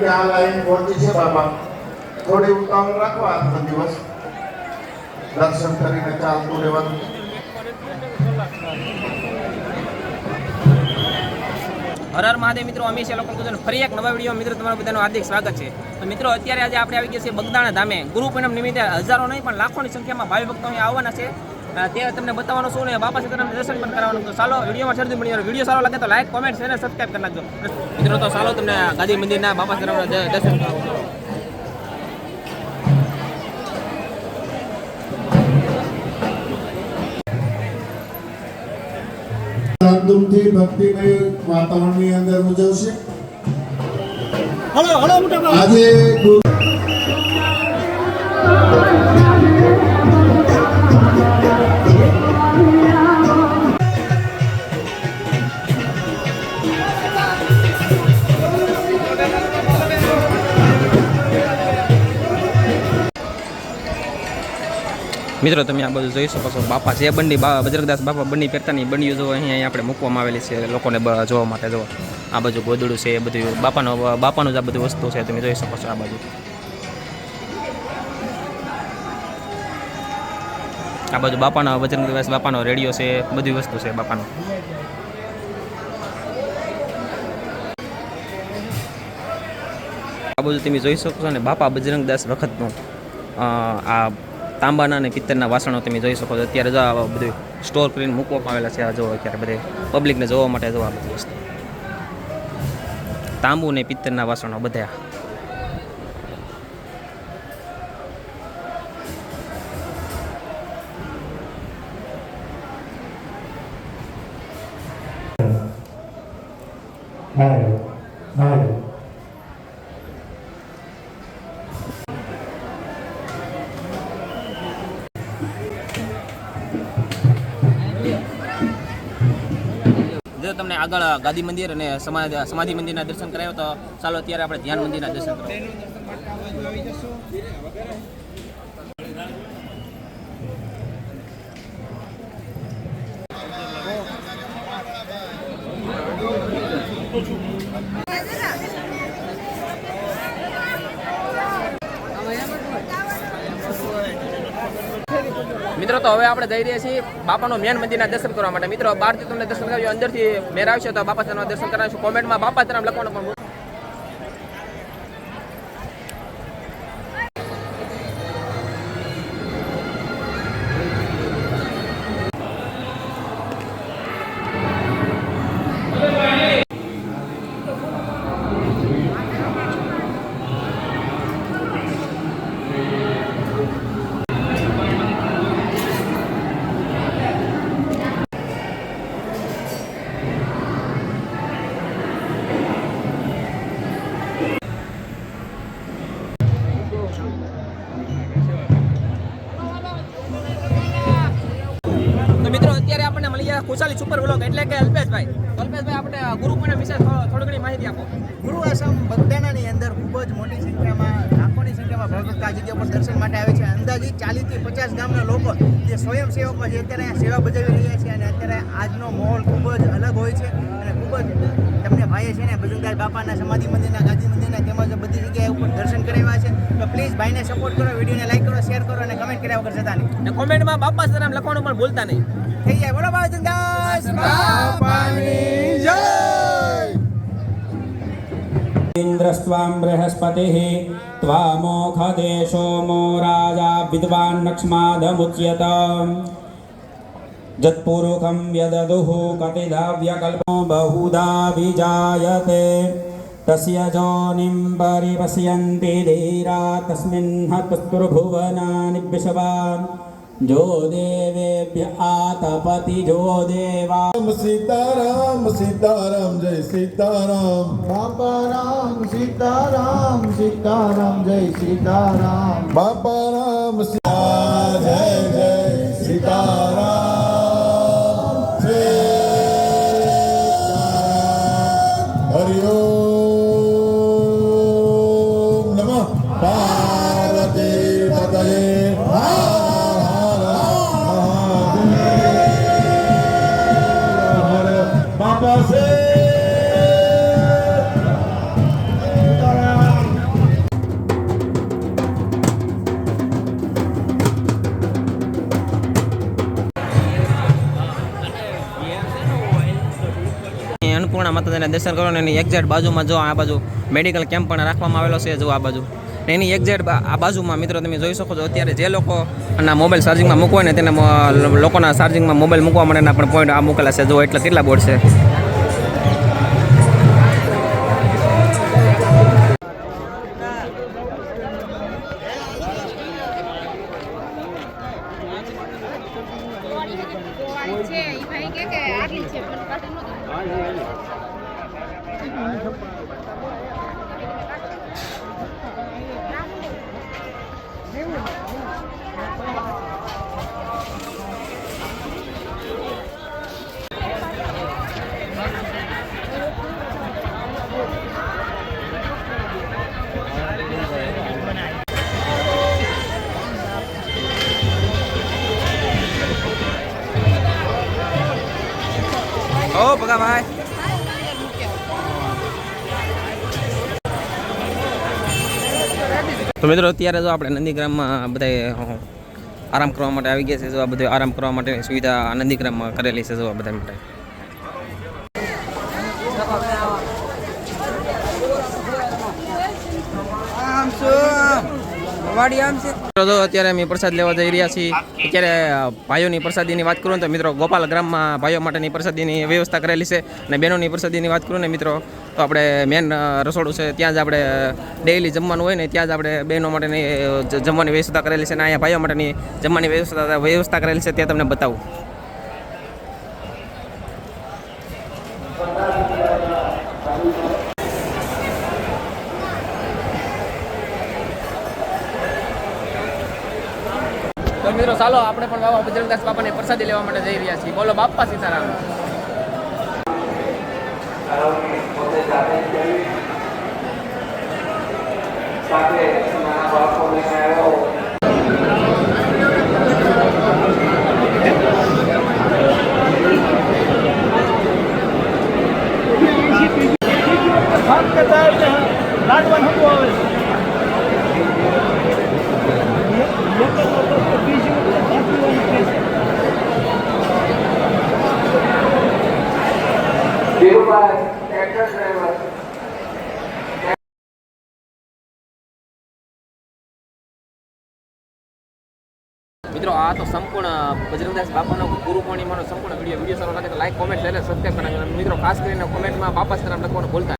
કે આ લાઈન પહોંચી છે બાપા, થોડી ઉતાવળ રાખો. આજનો દિવસ દર્શન કરીને ચાલતું રહેવાનું. હર હર મહાદેવ મિત્રો, અમે છે લોકો ફરી એક નવા વિડીયો મિત્રો તમારું બધાનું હાર્દિક સ્વાગત છે. તો મિત્રો અત્યારે આજે આપણે આવી ગયા છીએ બગદાણા ધામે. ગુરુ પૂનમ નિમિત્તે હજારો નહીં પણ લાખોની સંખ્યામાં ભાવિ ભક્તો અહીંયા આવવાના છે. તે તમને બતાવવાનું શું ને બાપા સીતારામ દર્શન પણ કરવાનું. તો ચાલો વિડીયોમાં શરૂ મળી. વિડીયો સારો લાગે તો લાઈક, કોમેન્ટ, શેર અને સબસ્ક્રાઈબ કરી નાખજો મિત્રો. તો ચાલો તમને ગાદી મંદિરના બાપા સીતારામના દર્શન કરાવજો. ધામધૂમથી ભક્તિમય વાતાવરણની અંદર ઉજવશે. આજે મિત્રો તમે આ બધું જોઈ શકો છો. બાપા જે બંડી બજરંગદાસ બાપા બંડી પહેરતાની બંડીઓ જો અહીંયા આપણે મૂકવામાં આવેલી છે લોકોને જોવા માટે. જો આ બાજુ ગોદડું છે, એ બધું બાપાનું જ આ બધી વસ્તુ છે, તમે જોઈ શકો છો. આ બાજુ બાપાનો બજરંગદાસ બાપાનો રેડિયો છે, બધી વસ્તુ છે બાપાનો. આ બધું તમે જોઈ શકો છો ને બાપા બજરંગદાસ વખતનું આ તાંબાના અને પિત્તરના વાસણો તમે જોઈ શકો છો. અત્યારે જો આ બધું સ્ટોર કરીને મૂકવામાં આવેલા છે. આ જો અત્યારે બધે પબ્લિકને જોવા માટે જો આ બધી વસ્તુ તાંબુ ને પિત્તરના વાસણો બધા. જો તમને આગળ ગાદી મંદિર અને સમાધિ મંદિરના દર્શન કરાયો, તો ચાલો અત્યારે આપણે ધ્યાન મંદિરના દર્શન કરીએ. મિત્રો તો હવે આપણે જઈ રહ્યા છીએ બાપાનો મેન મંદિરના દર્શન કરવા માટે. મિત્રો બહારથી તમને દર્શન કરાવ્યું, અંદરથી મેર આવશે તો બાપા સીતારામના દર્શન કરાવીશું. કોમેન્ટમાં બાપા સીતારામ લખવાનું પણ ખુશાલી સુપર વ્લોગ એટલે કે અલ્પેશભાઈ આપણે ગુરુ પૂનમ વિશે થોડી ઘણી માહિતી આપો. ગુરુ આશ્રમ બગદાણાની અંદર ખૂબ જ મોટી સંખ્યામાં લાખોની સંખ્યામાં ભક્તો આ જગ્યા પર દર્શન માટે આવે છે. અંદાજિત 40 થી 50 ગામના લોકો જે સ્વયંસેવકો જે અત્યારે સેવા બજાવી રહ્યા છે, અને અત્યારે આજનો માહોલ ખૂબ જ અલગ હોય છે. અને ખૂબ જ તમને ભાઈએ છે ને બજરંગદાસ બાપાના સમાધિ મંદિરના, ગાદી મંદિરના તેમજ બધી જગ્યાએ ઉપર દર્શન કરાવ્યા છે. તો પ્લીઝ ભાઈને સપોર્ટ કરો, વિડીયોને લાઈક કરો, શેર કરો અને કમેન્ટ કર્યા વગર જતા નહીં. અને કોમેન્ટમાં બાપા સીતારામ લખવાનું પણ ભૂલતા નહીં. થઈ જાય. બોલો બજરંગદાસ બાપાની જય. ઇન્દ્રસ્ત્વાં બૃહસ્પતિઃ ત્વામોખદેશો મો રાજા વિદ્વાન નક્ષ્માદમુચ્યત જત્પુરુષં યદદુઃ કતિદાવ્યકલ્પો બહુધા વિજાયતે તસ્ય જોનિં પરિપશ્યન્તિ ધીરા તસ્મિन् હતસ્તુર્ભુવનાનિ વિશ્વા જો દેવેભ્ય આતપતિ જો દેવા. સીતારામ સીતારામ જય સીતારામ. બાપા રામ સીતારામ સીતારામ જય સીતારામ. બાપા રામ જય જય સીતારામ. જય હરિ ઓમ નમઃ પાર્વતી પતયે. બાપા છે સીતારામ. અન્નપૂર્ણા માતાજીના દર્શન કરો ને એની એક્ઝેક્ટ બાજુમાં જો આ બાજુ મેડિકલ કેમ્પ પણ રાખવામાં આવેલો છે જો આ બાજુ ને એની એક્ઝેક્ટ આ બાજુમાં મિત્રો તમે જોઈ શકો છો અત્યારે જે લોકો ના મોબાઈલ ચાર્જિંગમાં મૂકવો હોય ને તેને લોકોના ચાર્જિંગમાં મોબાઈલ મૂકવા માટેના પણ પોઈન્ટ આ મૂકેલા છે જો એટલે કેટલા બોર્ડ છે. છે ઈ ભાઈ કે આટલી છે પણ કાઢી નતો ઓ ભગા ભાઈ તો મિત્રો અત્યારે જો આપણે નંદીગ્રામમાં બધા આરામ કરવા માટે આવી ગયા છે જો આ બધું આરામ કરવા માટેની સુવિધા નંદીગ્રામમાં કરેલી છે જો આ બધા માટે તો અત્યારે અમે પ્રસાદ લેવા જઈ રહ્યા છીએ અત્યારે ભાઈઓની પ્રસાદીની વાત કરું તો મિત્રો ગોપાલ ગ્રામમાં ભાઈઓ માટેની પ્રસાદીની વ્યવસ્થા કરેલી છે અને બહેનોની પ્રસાદીની વાત કરું ને મિત્રો તો આપણે મેન રસોડું છે ત્યાં જ આપણે ડેઈલી જમવાનું હોય ને ત્યાં જ આપણે બહેનો માટેની જમવાની વ્યવસ્થા કરેલી છે અને અહીંયા ભાઈઓ માટેની જમવાની વ્યવસ્થા કરેલી છે ત્યાં તમને બતાવું. તો મિત્રો ચાલો આપણે પણ બાબા બજરંગદાસ બાપાની પ્રસાદી લેવા માટે જઈ રહ્યા છીએ. બોલો બાપા સીતારામ. મિત્રો આ તો સંપૂર્ણ બજરંગદાસ બાપાનો ગુરુ પૂર્ણિમાનો સંપૂર્ણ વિડીયો સારો લાગે તો લાઈક કોમેન્ટ શેર સબસ્ક્રાઈબ કરજો. મિત્રો ખાસ કરીને કોમેન્ટમાં બાપા સીતારામ લખવાનું ભૂલતા